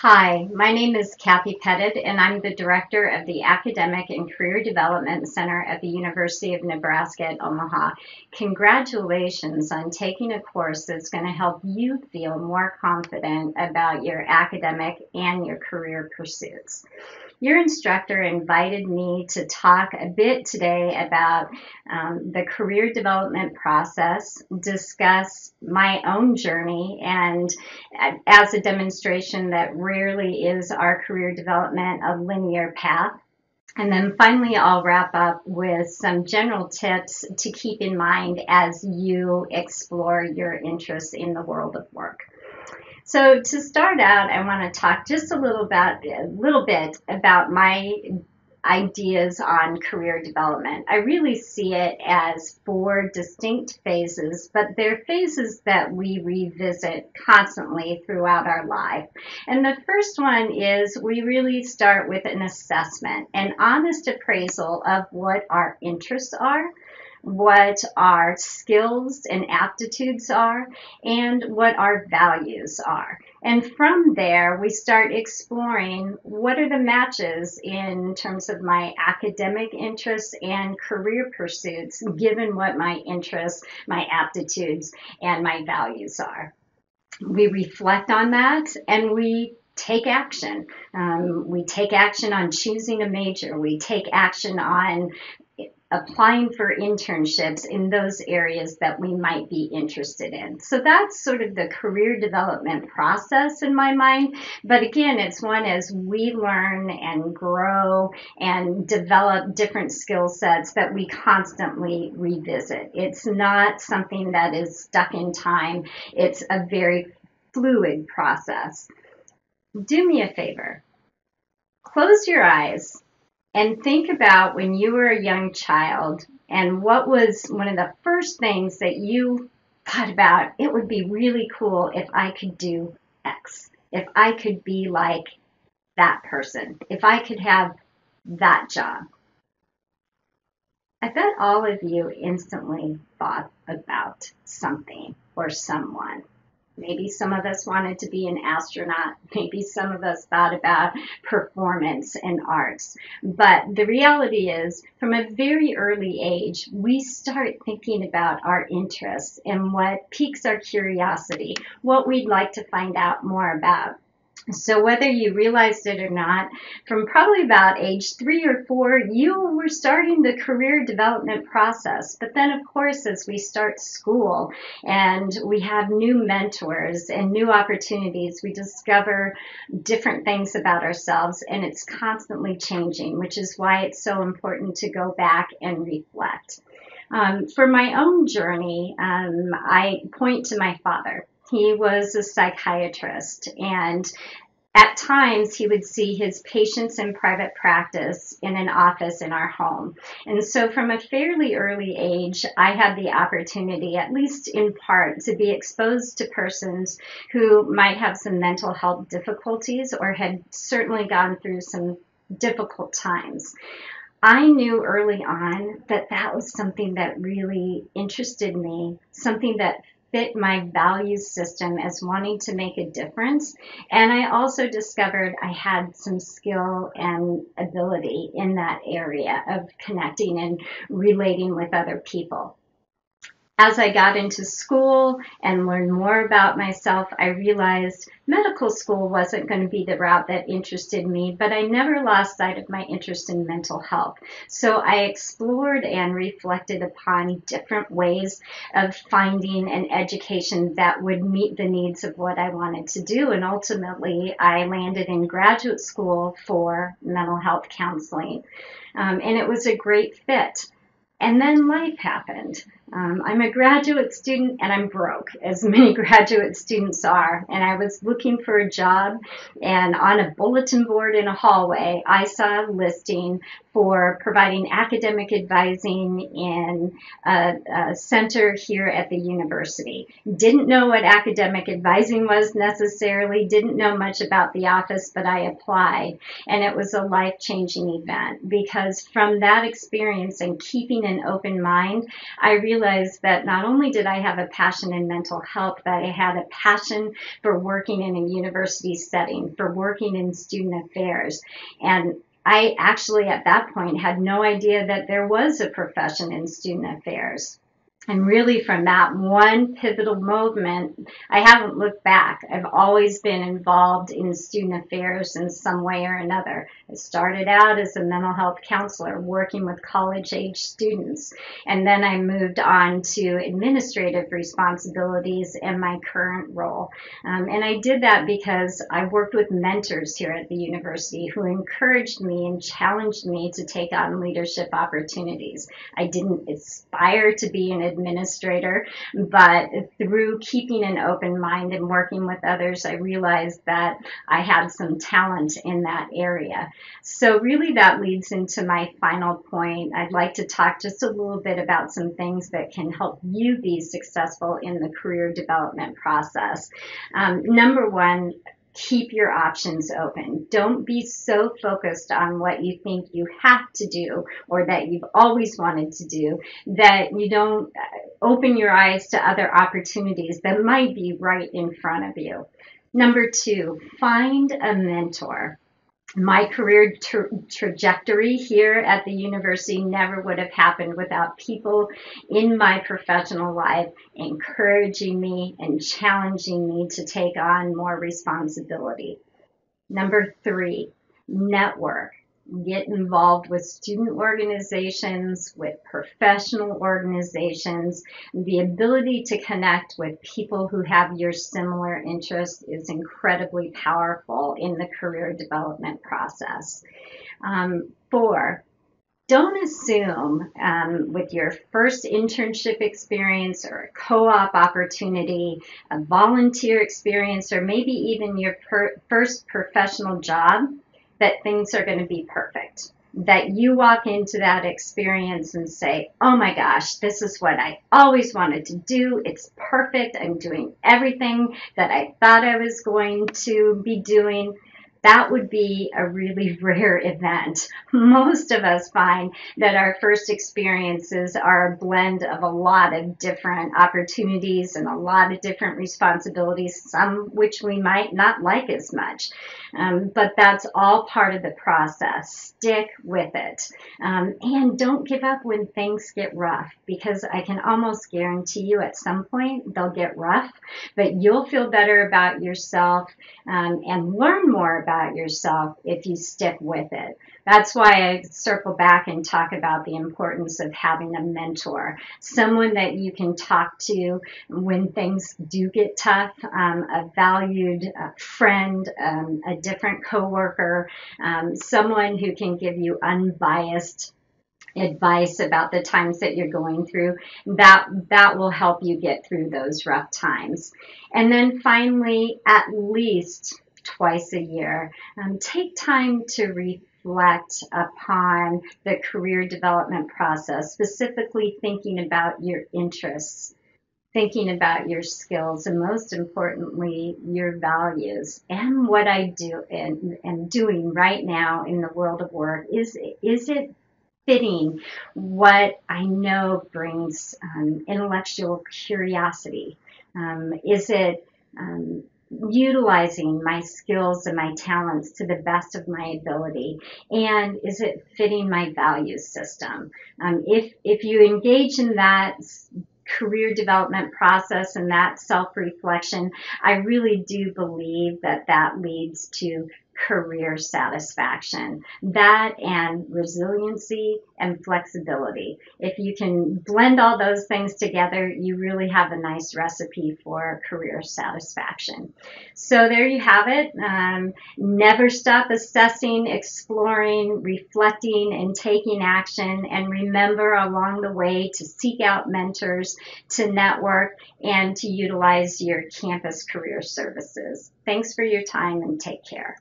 Hi, my name is Cathy Pettid, and I'm the director of the Academic and Career Development Center at the University of Nebraska at Omaha. Congratulations on taking a course that's going to help you feel more confident about your academic and your career pursuits. Your instructor invited me to talk a bit today about the career development process, discuss my own journey, and as a demonstration that rarely is our career development a linear path. And then finally, I'll wrap up with some general tips to keep in mind as you explore your interests in the world of work. So to start out, I want to talk just a little bit about my ideas on career development. I really see it as four distinct phases, but they're phases that we revisit constantly throughout our life. And the first one is we really start with an assessment, an honest appraisal of what our interests are, what our skills and aptitudes are, and what our values are. And from there, we start exploring what are the matches in terms of my academic interests and career pursuits, given what my interests, my aptitudes, and my values are. We reflect on that and we take action. We take action on choosing a major. We take action on applying for internships in those areas that we might be interested in. So that's sort of the career development process in my mind. But again, it's one as we learn and grow and develop different skill sets that we constantly revisit. It's not something that is stuck in time. It's a very fluid process. Do me a favor. Close your eyes and think about when you were a young child and what was one of the first things that you thought about. It would be really cool if I could do X, if I could be like that person, if I could have that job. I bet all of you instantly thought about something or someone. Maybe some of us wanted to be an astronaut. Maybe some of us thought about performance and arts. But the reality is, from a very early age, we start thinking about our interests and what piques our curiosity, what we'd like to find out more about. So whether you realized it or not, from probably about age 3 or 4, you were starting the career development process. But then, of course, as we start school and we have new mentors and new opportunities, we discover different things about ourselves, and it's constantly changing, which is why it's so important to go back and reflect. For my own journey, I point to my father. He was a psychiatrist, and at times he would see his patients in private practice in an office in our home. And so from a fairly early age, I had the opportunity, at least in part, to be exposed to persons who might have some mental health difficulties or had certainly gone through some difficult times. I knew early on that that was something that really interested me, something that fit my value system as wanting to make a difference. And I also discovered I had some skill and ability in that area of connecting and relating with other people. As I got into school and learned more about myself, I realized medical school wasn't going to be the route that interested me, but I never lost sight of my interest in mental health. So I explored and reflected upon different ways of finding an education that would meet the needs of what I wanted to do. And ultimately, I landed in graduate school for mental health counseling. And it was a great fit. And then life happened. I'm a graduate student and I'm broke, as many graduate students are. And I was looking for a job, and on a bulletin board in a hallway, I saw a listing for providing academic advising in a center here at the university. Didn't know what academic advising was necessarily, didn't know much about the office, but I applied. And it was a life-changing event because from that experience and keeping an open mind, I realized realized that not only did I have a passion in mental health, but I had a passion for working in a university setting, for working in student affairs. And I actually at that point had no idea that there was a profession in student affairs. And really from that one pivotal moment, I haven't looked back. I've always been involved in student affairs in some way or another. I started out as a mental health counselor working with college-age students, and then I moved on to administrative responsibilities in my current role. And I did that because I worked with mentors here at the university who encouraged me and challenged me to take on leadership opportunities. I didn't aspire to be an administrator, but through keeping an open mind and working with others, I realized that I had some talent in that area. So really that leads into my final point. I'd like to talk just a little bit about some things that can help you be successful in the career development process. Number one, keep your options open. Don't be so focused on what you think you have to do or that you've always wanted to do that you don't open your eyes to other opportunities that might be right in front of you. Number two, find a mentor. My career trajectory here at the university never would have happened without people in my professional life encouraging me and challenging me to take on more responsibility. Number three, network. Get involved with student organizations, with professional organizations. The ability to connect with people who have your similar interests is incredibly powerful in the career development process. Four, don't assume with your first internship experience or a co-op opportunity, a volunteer experience, or maybe even your first professional job, that things are going to be perfect. That you walk into that experience and say, oh my gosh, this is what I always wanted to do. It's perfect. I'm doing everything that I thought I was going to be doing. That would be a really rare event. Most of us find that our first experiences are a blend of a lot of different opportunities and a lot of different responsibilities, some which we might not like as much. But that's all part of the process. Stick with it. And don't give up when things get rough, because I can almost guarantee you at some point they'll get rough, but you'll feel better about yourself and learn more about yourself if you stick with it. That's why I circle back and talk about the importance of having a mentor, someone that you can talk to when things do get tough, a valued friend, a different coworker, someone who can give you unbiased advice about the times that you're going through. That will help you get through those rough times. And then finally, at least twice a year, take time to reflect upon the career development process, specifically thinking about your interests, thinking about your skills, and most importantly, your values. And what I do and am doing right now in the world of work, is it fitting what I know brings intellectual curiosity? Is it utilizing my skills and my talents to the best of my ability? And is it fitting my value system? If you engage in that career development process and that self-reflection, I really do believe that that leads to career satisfaction. That and resiliency and flexibility. If you can blend all those things together, you really have a nice recipe for career satisfaction. So there you have it. Never stop assessing, exploring, reflecting, and taking action. And remember along the way to seek out mentors, to network, and to utilize your campus career services. Thanks for your time and take care.